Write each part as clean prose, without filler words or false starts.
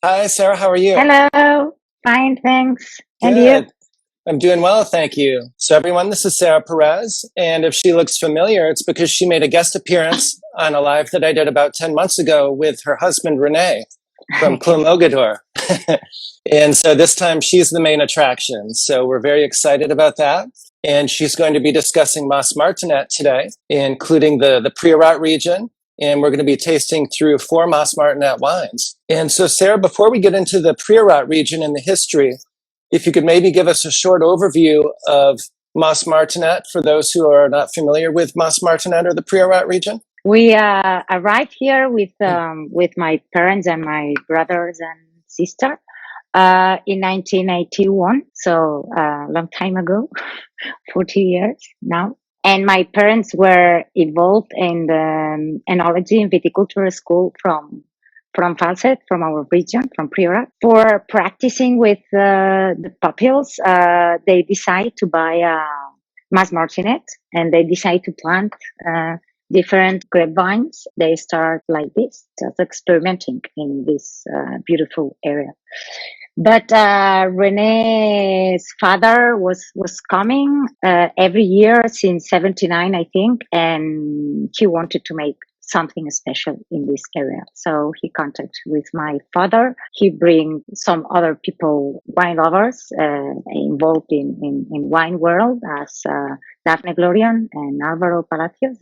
Hi, Sarah. How are you? Hello. Fine, thanks. And you? Good. I'm doing well, thank you. So, everyone, this is Sara Perez. And if she looks familiar, it's because she made a guest appearance on a live that I did about 10 months ago with her husband, Rene, from Clomogador. And so this time she's the main attraction. So, we're very excited about that. And she's going to be discussing Mas Martinet today, including the Priorat region. And we're going to be tasting through 4 Mas Martinet wines. And so, Sarah, before we get into the Priorat region and the history, if you could maybe give us a short overview of Mas Martinet for those who are not familiar with Mas Martinet or the Priorat region. We arrived here with my parents and my brothers and sister in 1981, so a long time ago, 40 years now. And my parents were involved in the enology and viticulture school from Falset, from our region, from Priorat. For practicing with the pupils, they decide to buy Mas Martinet, and they decide to plant different grapevines. They start like this, just experimenting in this beautiful area. But Rene's father was coming every year since '79, I think, and he wanted to make something special in this area. So he contacted with my father. He bring some other people, wine lovers, involved in wine world as Daphne Glorian and Alvaro Palacios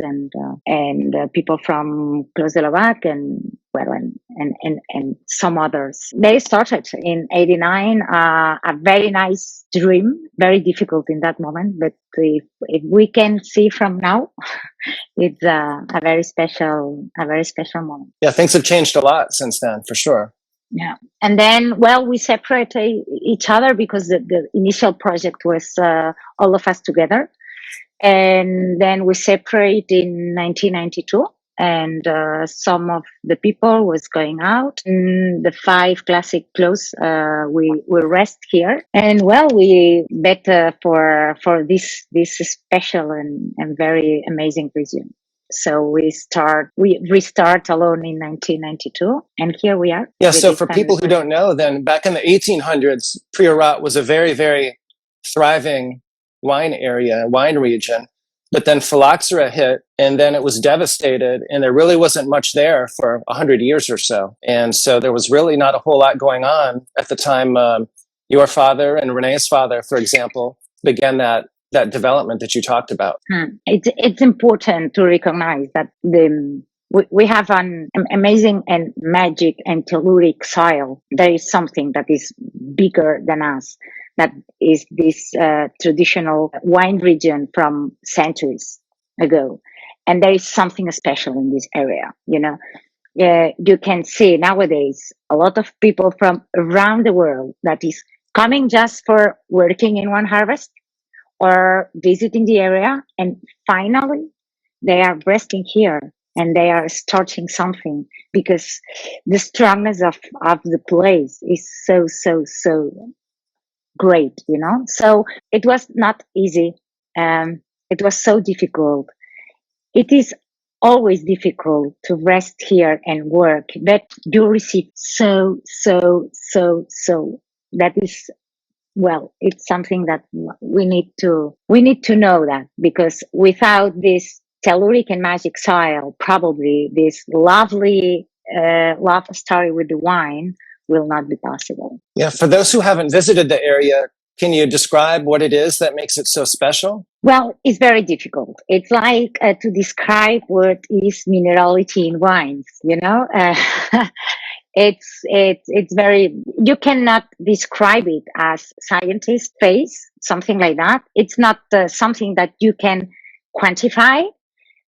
and people from Clos de la Vac and some others. They started in '89, a very nice dream, very difficult in that moment, but if we can see from now, it's a very special moment. Yeah, things have changed a lot since then, for sure. Yeah. And then, we separated each other because the initial project was all of us together. And then we separated in 1992. And some of the people was going out. The 5 classic close, we rest here. And we bet for this special and very amazing region. So we restart alone in 1992, and here we are. Yeah. So for people who don't know, then back in the 1800s, Priorat was a very, very thriving wine area, wine region. But then phylloxera hit, and then it was devastated, and there really wasn't much there for 100 years or so. And so there was really not a whole lot going on at the time. Your father and Rene's father, for example, began that development that you talked about. It's important to recognize that we have an amazing and magic and telluric soil. There is something that is bigger than us. That is this traditional wine region from centuries ago. And there is something special in this area, you can see nowadays a lot of people from around the world that is coming just for working in one harvest or visiting the area. And finally, they are resting here and they are starting something because the strongness of the place is so great, So it was not easy. It was so difficult. It is always difficult to rest here and work, but you receive so. That is, it's something that we need to know that, because without this telluric and magic soil, probably this lovely love story with the wine will not be possible. Yeah, for those who haven't visited the area, can you describe what it is that makes it so special? Well, it's very difficult. It's like to describe what is minerality in wines, It's very, you cannot describe it as scientists face, something like that. It's not something that you can quantify,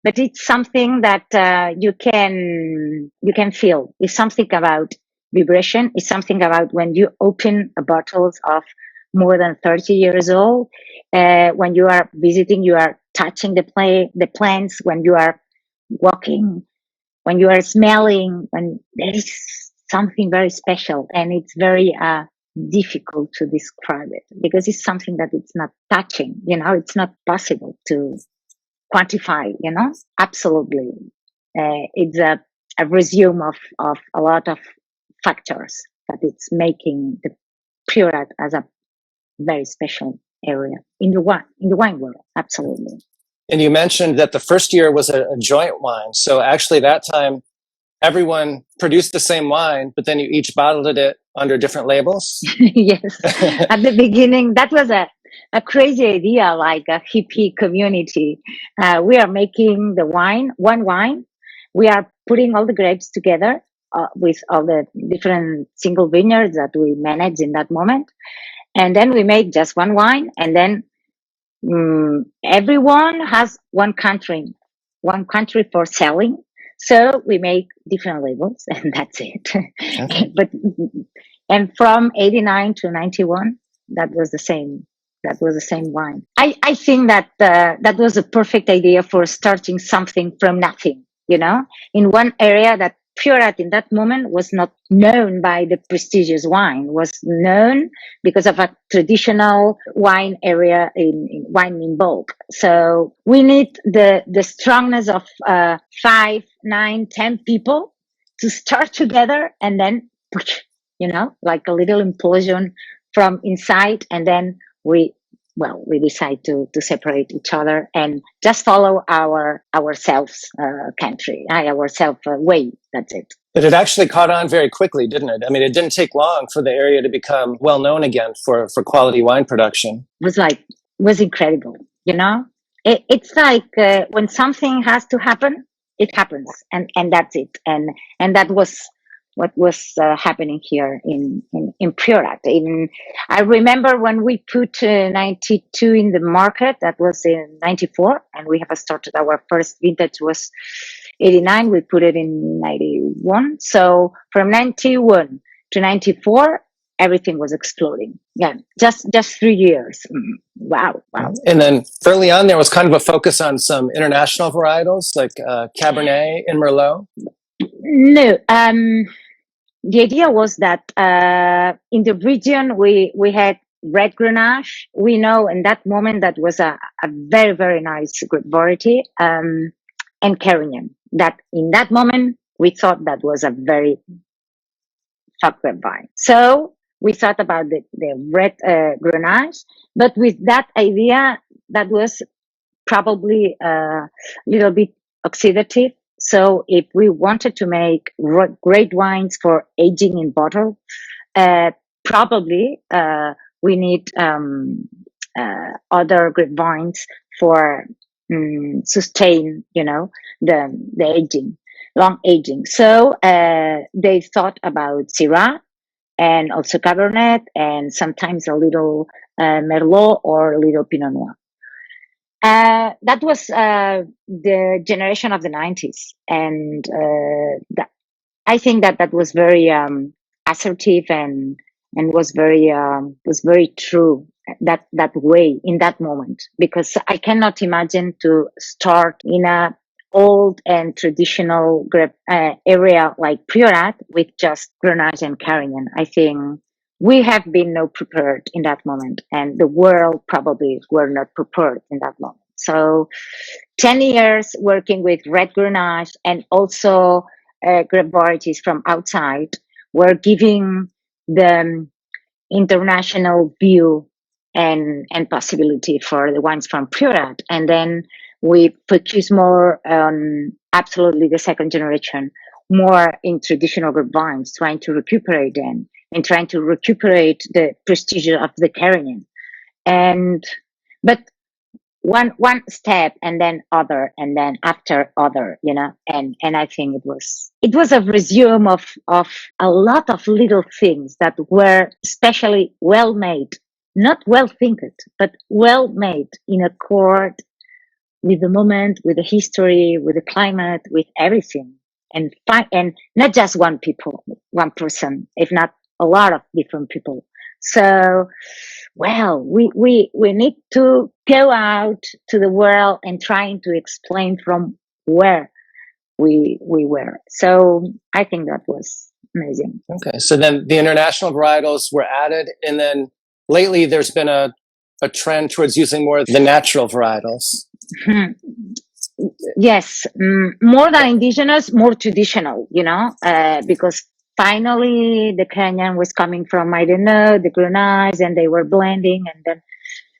but it's something that you can feel. It's something about vibration. It's something about when you open a bottles of more than 30 years old, when you are visiting, you are touching the plants, when you are walking, when you are smelling, when there is something very special, and it's very difficult to describe it because it's something that it's not touching, it's not possible to quantify, absolutely. It's a resume of a lot of factors. that it's making the Priorat as a very special area in the wine world. Absolutely. And you mentioned that the first year was a joint wine. So actually that time, everyone produced the same wine, but then you each bottled it under different labels. Yes. At the beginning, that was a crazy idea, like a hippie community. We are making the one wine. We are putting all the grapes together with all the different single vineyards that we manage in that moment. And then we make just one wine. And then everyone has one country for selling. So we make different labels, and that's it. Okay. And from 89 to 91, that was the same. That was the same wine. I think that that was a perfect idea for starting something from nothing. In one area that Priorat in that moment was not known by the prestigious wine, was known because of a traditional wine area in wine in bulk. So we need the strongness of 5, 9, 10 people to start together, and then, like a little implosion from inside, and then we decide to separate each other and just follow our country, our way. That's it. But it actually caught on very quickly, didn't it? I mean, it didn't take long for the area to become well known again for quality wine production. It was incredible. It's like when something has to happen, it happens, and that's it. And that was what was happening here in Priorat. I remember when we put 92 in the market, that was in 94, and we have started our first vintage was 89. We put it in 91. So from 91 to 94, everything was exploding. Yeah, just 3 years. Wow. And then early on, there was kind of a focus on some international varietals like Cabernet and Merlot. No, the idea was that in the region we had red Grenache. We know in that moment that was a very, very nice grape variety, and Carignan. That in that moment we thought that was a very top grape vine. So we thought about the red Grenache, but with that idea that was probably a little bit oxidative. So if we wanted to make great wines for aging in bottle, probably we need other grape vines for sustain, the aging, long aging. So they thought about Syrah and also Cabernet, and sometimes a little Merlot or a little Pinot Noir. That was the generation of the 90s, and I think that was very assertive and was very true that way in that moment, because I cannot imagine to start in a old and traditional grape area like Priorat with just Grenache and Carignan. I think we have been not prepared in that moment, and the world probably were not prepared in that moment. So 10 years working with red Grenache and also grape varieties from outside were giving the international view and possibility for the wines from Priorat. And then we focus more on absolutely the second generation, more in traditional grape vines, trying to recuperate them and trying to recuperate the prestige of the Carignan. But one step and then other and then after other, and I think it was a resume of a lot of little things that were especially well made, not well thinked, but well made in accord with the moment, with the history, with the climate, with everything, and not just one person, if not a lot of different people. So, we need to go out to the world and trying to explain from where we were. So I think that was amazing. Okay, so then the international varietals were added, and then lately there's been a trend towards using more of the natural varietals. Yes, more than indigenous, more traditional, because finally the Kenyan was coming from, I don't know, the Grenache, and they were blending, and then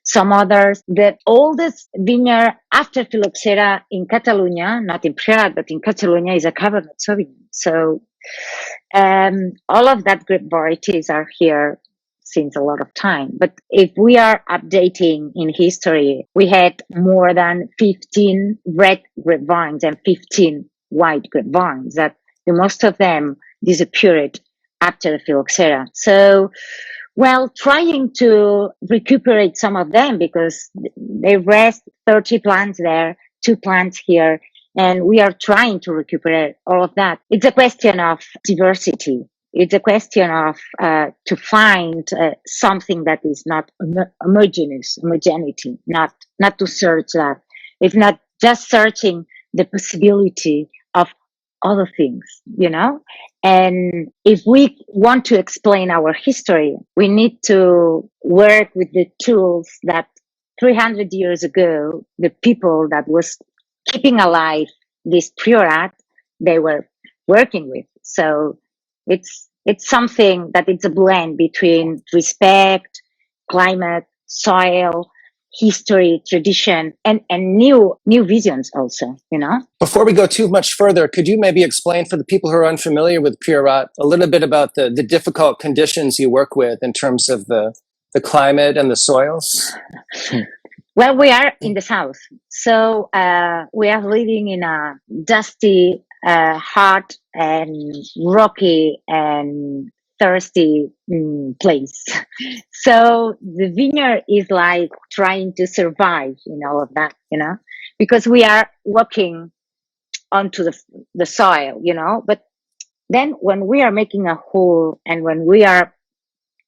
some others. The oldest vineyard after Phylloxera in Catalunya, not in Priorat, but in Catalunya, is a Cabernet Sauvignon. So all of that grape varieties are here since a lot of time. But if we are updating in history, we had more than 15 red grapevines and 15 white grapevines that the most of them disappeared after the Phylloxera. So, well, trying to recuperate some of them because they rest 30 plants there, 2 plants here, and we are trying to recuperate all of that. It's a question of diversity. It's a question of to find something that is not homogeneity, not to search that. It's not just searching the possibility of other things, you know? And if we want to explain our history, we need to work with the tools that 300 years ago, the people that was keeping alive this Priorat, they were working with. So it's something that it's a blend between respect, climate, soil, history, tradition, and new visions also, you know? Before we go too much further, could you maybe explain for the people who are unfamiliar with Priorat a little bit about the difficult conditions you work with in terms of the climate and the soils? Well, we are in the south, so we are living in a dusty, hot, and rocky and thirsty place. So the vineyard is like trying to survive in all of that, you know, because we are walking onto the soil, you know. But then when we are making a hole and when we are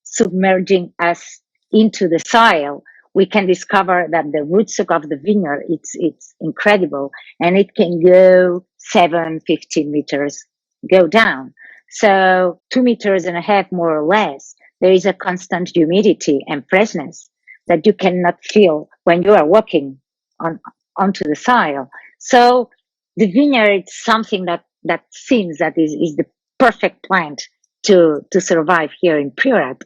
submerging us into the soil, we can discover that the rootstock of the vineyard, it's incredible, and it can go 15 meters, go down. So 2.5 meters more or less, there is a constant humidity and freshness that you cannot feel when you are walking onto the soil. So the vineyard is something that seems that is the perfect plant to survive here in Priorat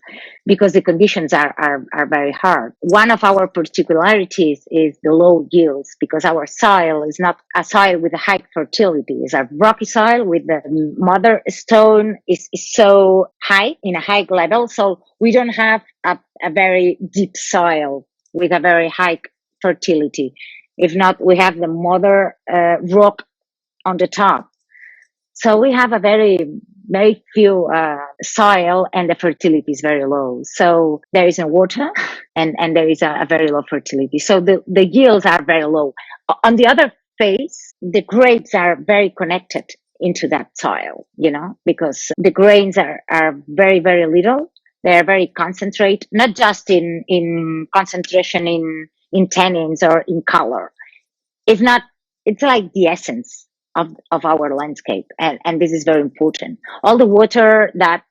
because the conditions are very hard. One of our particularities is the low yields because our soil is not a soil with a high fertility. It's a rocky soil with the mother stone is so high in a high level. So we don't have a very deep soil with a very high fertility. If not, we have the mother rock on the top. So we have a very few soil, and the fertility is very low. So there is no water, and there is a very low fertility. So the yields are very low. On the other face, the grapes are very connected into that soil, you know, because the grains are very, very little. They are very concentrated, not just in concentration in tannins or in color. It's like the essence of our landscape, and this is very important. All the water that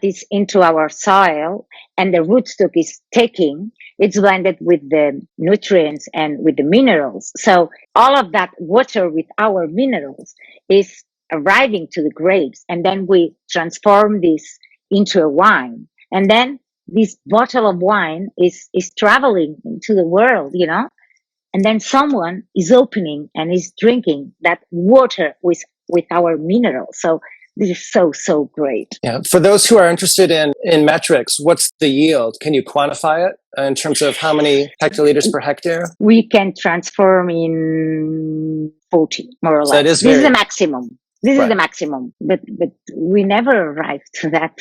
is into our soil and the rootstock is taking, it's blended with the nutrients and with the minerals. So all of that water with our minerals is arriving to the grapes, and then we transform this into a wine, and then this bottle of wine is traveling into the world, you know. And then someone is opening and is drinking that water with our minerals. So this is so great. Yeah. For those who are interested in metrics, what's the yield? Can you quantify it in terms of how many hectoliters per hectare? We can transform in 40, more or less. This is the maximum. This is the maximum, but we never arrive to that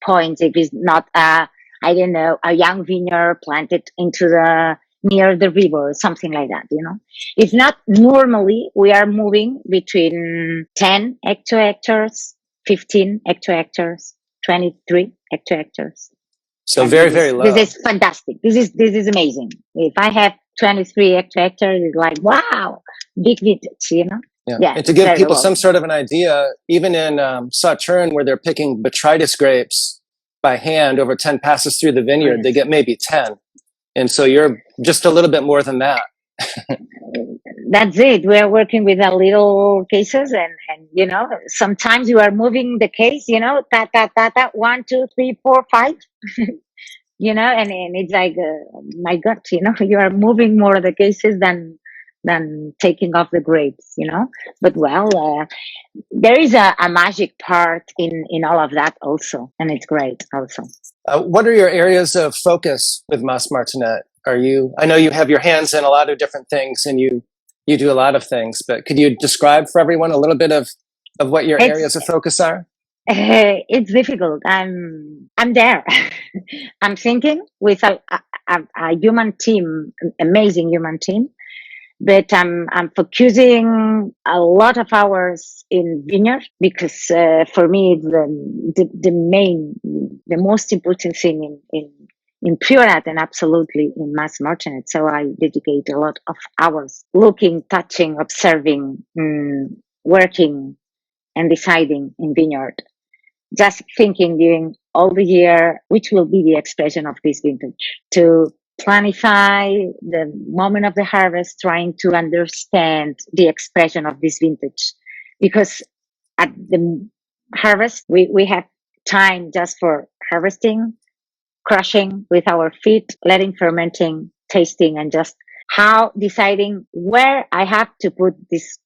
point if it's not a young vineyard planted into near the river or something like that, you know. It's not normally we are moving between 10 hectoliters, 15 hectoliters, 23 hectoliters. So very, very low. This is fantastic. This is amazing. If I have 23 hectoliters, it's like, wow, big vintage, you know. Yeah. And to give people some sort of an idea, even in Sauternes, where they're picking botrytis grapes by hand over 10 passes through the vineyard, they get maybe 10. And so you're just a little bit more than that. That's it. We are working with a little cases, and sometimes you are moving the case, ta, ta, ta, ta, 1, 2, 3, 4, 5, and it's like, my God, you are moving more of the cases than taking off the grapes, but there is a magic part in all of that also, and it's great also. What are your areas of focus with Mas Martinet? I know you have your hands in a lot of different things, and you do a lot of things, but could you describe for everyone a little bit of what your areas of focus are? It's difficult. I'm there. I'm thinking with a human team, amazing human team, but I'm focusing a lot of hours in vineyard because for me it's the most important thing in Priorat and absolutely in Mas Martinet. So I dedicate a lot of hours looking, touching, observing, working, and deciding in vineyard. Just thinking during all the year, which will be the expression of this vintage, to planify the moment of the harvest, trying to understand the expression of this vintage. Because at the harvest, we have time just for harvesting, crushing with our feet, letting fermenting, tasting, and just how deciding where I have to put these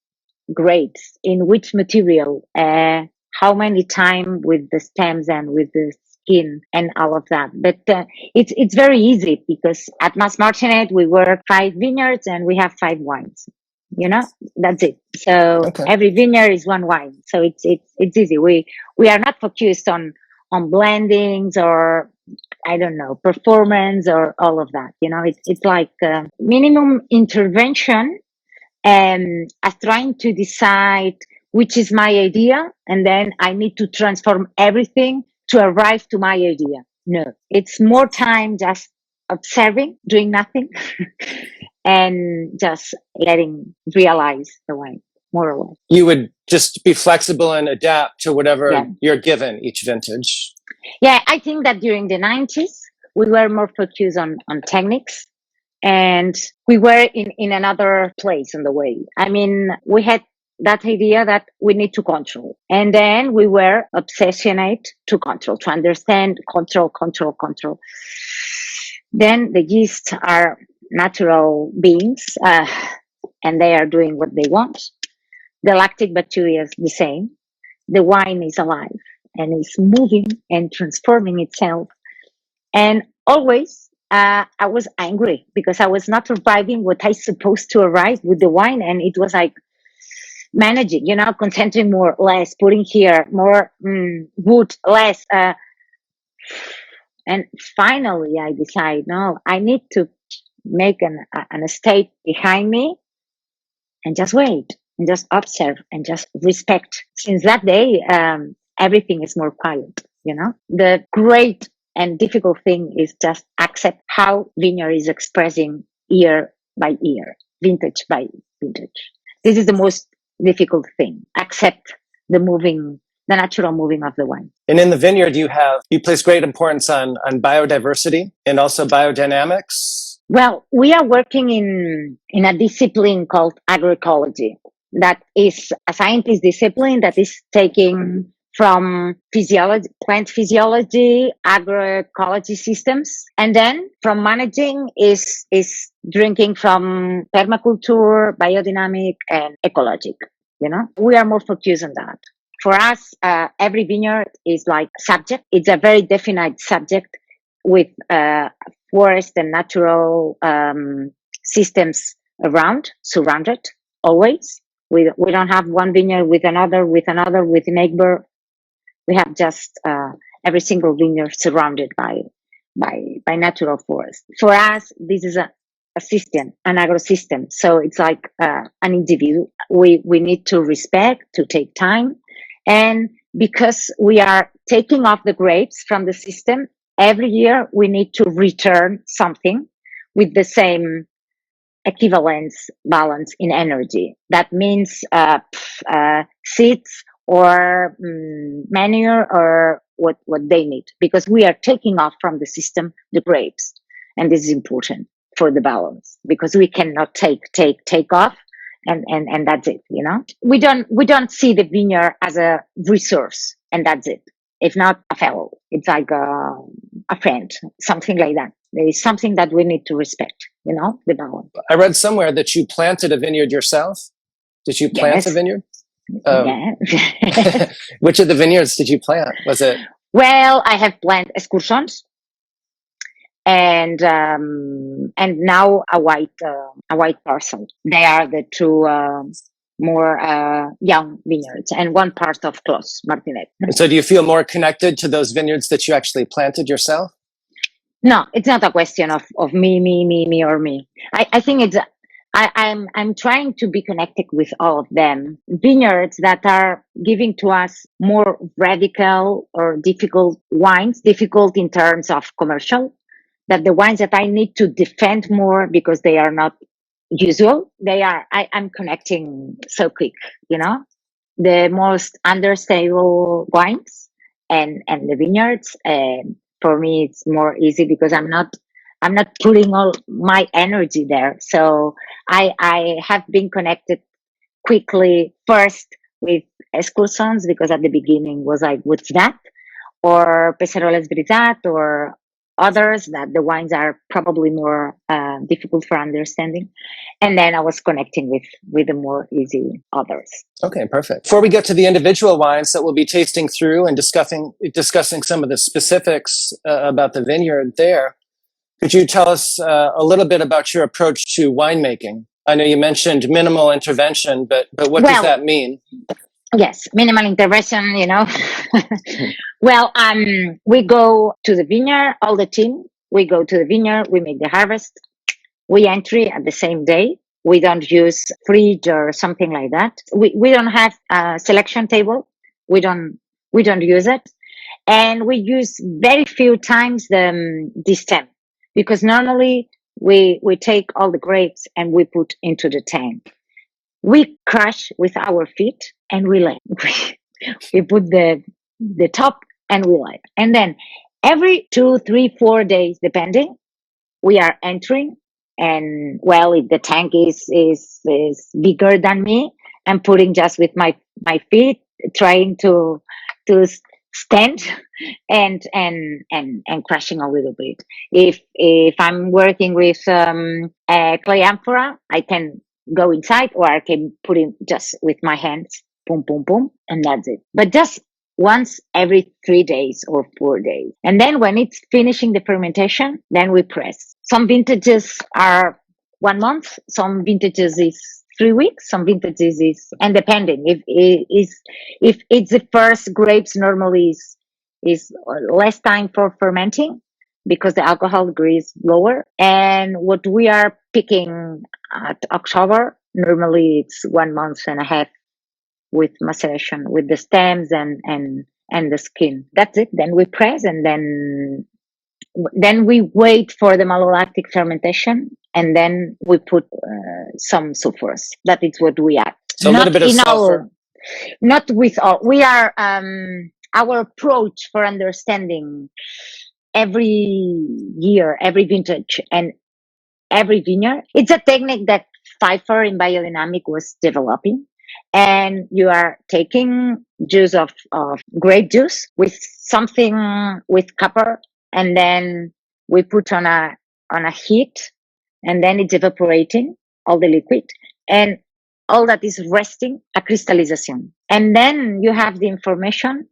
grapes, in which material, how many time with the stems and with the skin and all of that. But it's very easy because at Mas Martinet we work 5 vineyards and we have 5 wines. That's it. So Every vineyard is 1 wine. So it's easy. We are not focused on blendings or I don't know, performance or all of that. It's like minimum intervention and as trying to decide which is my idea, and then I need to transform everything to arrive to my idea. No, it's more time just observing, doing nothing, and just letting realize the wine, more or less. You would just be flexible and adapt to whatever you're given each vintage. Yeah, I think that during the 90s, we were more focused on techniques. And we were in another place on the way. I mean, we had that idea that we need to control. And then we were obsessionate to control, to understand, control. Then the yeasts are natural beings, and they are doing what they want. The lactic bacteria is the same. The wine is alive and is moving and transforming itself. And always, I was angry because I was not arriving what I supposed to arrive with the wine. And it was like managing, concentrating more, less, putting here, more wood, less. And finally, I decide, no, I need to make an estate behind me and just wait and just observe and just respect. Since that day, everything is more quiet, The great and difficult thing is just accept how vineyard is expressing year by year, vintage by vintage. This is the most difficult thing. Accept the natural moving of the wine. And in the vineyard, you place great importance on biodiversity and also biodynamics. Well, we are working in a discipline called agroecology. That is a scientist discipline that is taking from physiology, plant physiology, agroecology systems, and then from managing is drinking from permaculture, biodynamic, and ecologic. We are more focused on that. For us, every vineyard is like subject. It's a very definite subject with forest and natural systems surrounded always. We don't have one vineyard with another, with a neighbor. We have just every single vineyard surrounded by natural forest. For us, this is a system, an agro-system. So it's like an individual. We need to respect, to take time. And because we are taking off the grapes from the system, every year we need to return something with the same equivalence balance in energy. That means seeds or manure or what they need, because we are taking off from the system the grapes, and this is important for the balance because we cannot take off and that's it. We don't see the vineyard as a resource, and that's it. If not a fellow, it's like a friend, something like that. There is something that we need to respect, the balance. I read somewhere that you planted a vineyard yourself. Did you plant Yes. a vineyard? Yeah. Which of the vineyards did you plant? Was it? Well, I have planted excursions, and now a white parcel. They are the two more young vineyards, and one part of Clos Martinet. So do you feel more connected to those vineyards that you actually planted yourself? No, it's not a question of me, or me. I think it's I'm trying to be connected with all of them. Vineyards that are giving to us more radical or difficult wines, difficult in terms of commercial, that the wines that I need to defend more because they are not usual, I'm connecting so quick, the most understable wines and the vineyards. And for me, it's more easy because I'm not putting all my energy there. So I have been connected quickly first with excursions, because at the beginning was like, what's that? Or Peseroles Brizat, or others that the wines are probably more difficult for understanding. And then I was connecting with the more easy others. Okay, perfect. Before we get to the individual wines that we'll be tasting through and discussing some of the specifics about the vineyard there, could you tell us a little bit about your approach to winemaking? I know you mentioned minimal intervention, but what does that mean? Yes, minimal intervention, Well, we go to the vineyard, all the team. We go to the vineyard, we make the harvest, we entry at the same day. We don't use fridge or something like that. We don't have a selection table. We don't use it, and we use very few times the stem, because normally we take all the grapes and we put into the tank. We crush with our feet and we let. We put the top and we let. And then every 2, 3, 4 days, depending, we are entering. And well, if the tank is bigger than me, I'm putting just with my feet, trying to stand and crushing a little bit. If I'm working with a clay amphora, I can go inside, or I can put it just with my hands, boom, boom, boom, and that's it. But just once every 3 days or 4 days. And then when it's finishing the fermentation, then we press. Some vintages are 1 month, some vintages is 3 weeks, some vintages is, and depending if it's the first grapes, normally is less time for fermenting because the alcohol degree is lower. And what we are picking at October, normally it's 1 month and a half with maceration, with the stems and the skin. That's it. Then we press, and then we wait for the malolactic fermentation, and then we put some sulfurs. That is what we add. So a little bit of sulfur. Not with all. We are our approach for understanding every year, every vintage, and every vineyard. It's a technique that Pfeiffer in biodynamic was developing. And you are taking juice of grape juice with something with copper, and then we put on a heat, and then it's evaporating all the liquid, and all that is resting a crystallization. And then you have the information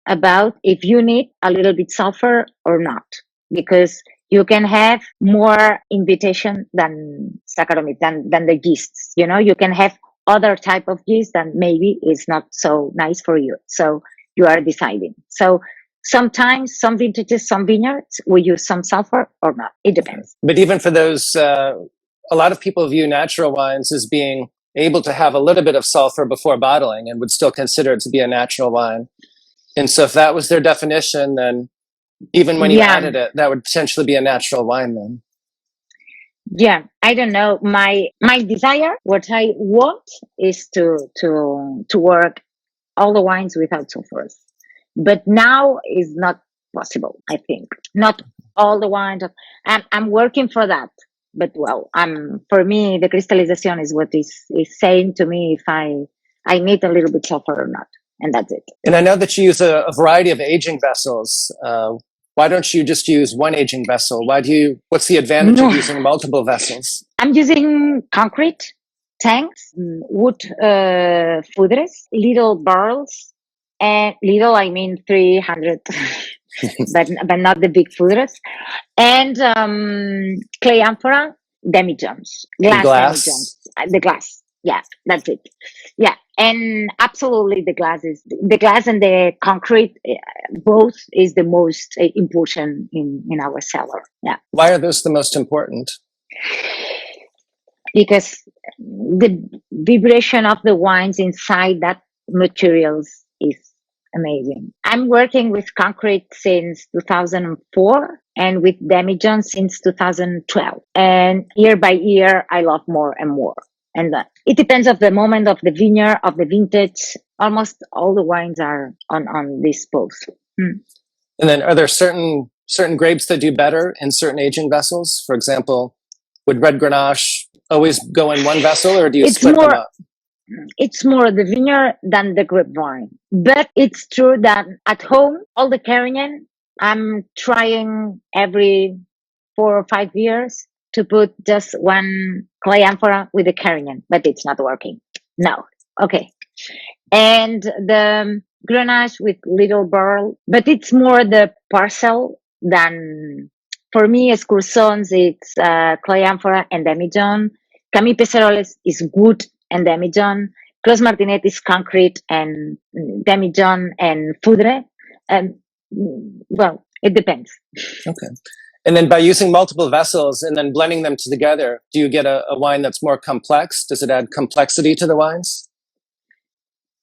about if you need a little bit sulfur or not, because you can have more invitation than Saccharomyces, than the yeasts. You can have other type of yeast that maybe is not so nice for you. So you are deciding. So sometimes some vintages, some vineyards, we use some sulfur or not. It depends. But even for those, a lot of people view natural wines as being able to have a little bit of sulfur before bottling and would still consider it to be a natural wine. And so if that was their definition, then even when you added it, that would potentially be a natural wine then. Yeah, I don't know. My desire, what I want, is to work all the wines without sulfurs. But now is not possible. I think not all the wines. I'm working for that, but well, for me, the crystallization is what is saying to me if I need a little bit sulfur or not. And that's it. And I know that you use a variety of aging vessels. Why don't you just use one aging vessel? What's the advantage of using multiple vessels? I'm using concrete tanks, wood fooders, little barrels, and little, I mean 300, but not the big fooders, and clay amphora, demijohns, glass demijohns, the glass. Yeah, that's it. Yeah, and absolutely the glass and the concrete, both is the most important in our cellar. Yeah. Why are those the most important? Because the vibration of the wines inside that materials is amazing. I'm working with concrete since 2004 and with demijohn since 2012. And year by year, I love more and more. And it depends of the moment of the vineyard, of the vintage. Almost all the wines are on this both. And then are there certain grapes that do better in certain aging vessels? For example, would red Grenache always go in one vessel, or do you split them up? It's more the vineyard than the grapevine. But it's true that at home, all the Carignan, I'm trying every 4 or 5 years to put just one clay amphora with the Carignan, but it's not working. No. Okay. And the Grenache with little barrel, but it's more the parcel than, for me, excursions, it's clay amphora and demijohn. Camille Pecerol is wood and demijohn. Mas Martinet is concrete and demijohn and foudre. And well, it depends. Okay. And then by using multiple vessels and then blending them together, do you get a wine that's more complex? Does it add complexity to the wines?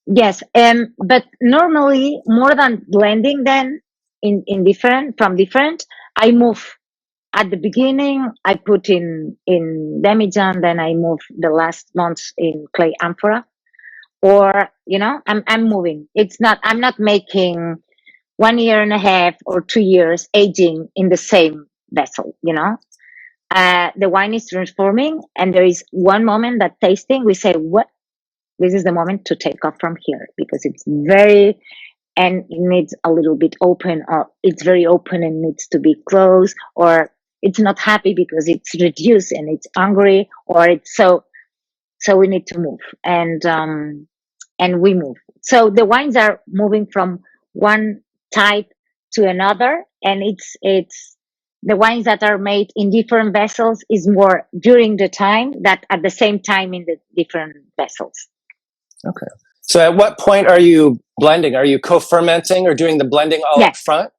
Yes, but normally more than blending them in different, I move. At the beginning, I put in demijohn, then I move the last months in clay amphora. Or, I'm moving. I'm not making 1 year and a half or 2 years aging in the same vessel, The wine is transforming, and there is one moment that tasting, we say, what? This is the moment to take off from here, because it's and it needs a little bit open, or it's very open and needs to be closed, or it's not happy because it's reduced and it's hungry, or it's so we need to move, and we move. So the wines are moving from one type to another, and it's the wines that are made in different vessels is more during the time that at the same time in the different vessels. Okay. So at what point are you blending? Are you co-fermenting or doing the blending all up front?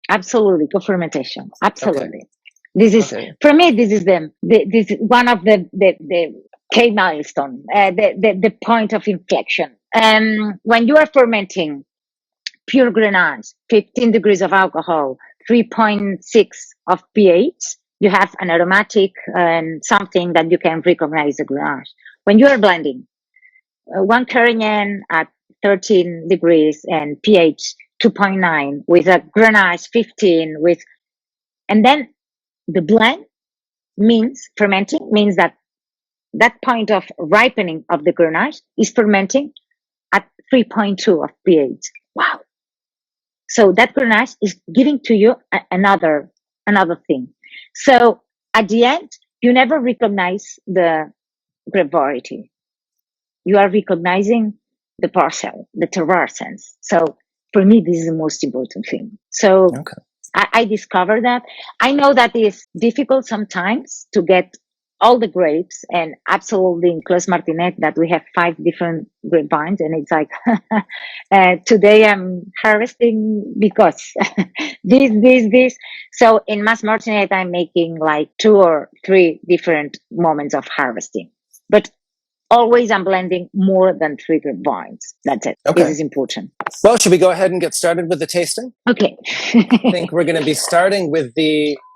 Absolutely, co-fermentation. Absolutely. Okay. This is for me. This is this is one of the key milestone, the point of inflection. When you are fermenting pure Grenache, 15 degrees of alcohol, 3.6 of pH, you have an aromatic and something that you can recognize the Grenache. When you are blending, one Carignan at 13 degrees and pH 2.9 with a Grenache 15 and then the blend fermenting means that point of ripening of the Grenache is fermenting at 3.2 of pH. Wow. So that Grenache is giving to you another thing. So at the end, you never recognize the grape variety. You are recognizing the parcel, the terroir sense. So for me, this is the most important thing. So I discovered that. I know that it's difficult sometimes to get all the grapes, and absolutely in Mas Martinet that we have 5 different grapevines, and it's like today I'm harvesting because this. So in Mas Martinet I'm making like 2 or 3 different moments of harvesting, but always I'm blending more than 3 grapevines. That's it. Okay. This is important. Well, should we go ahead and get started with the tasting? Okay. I think we're going to be starting with the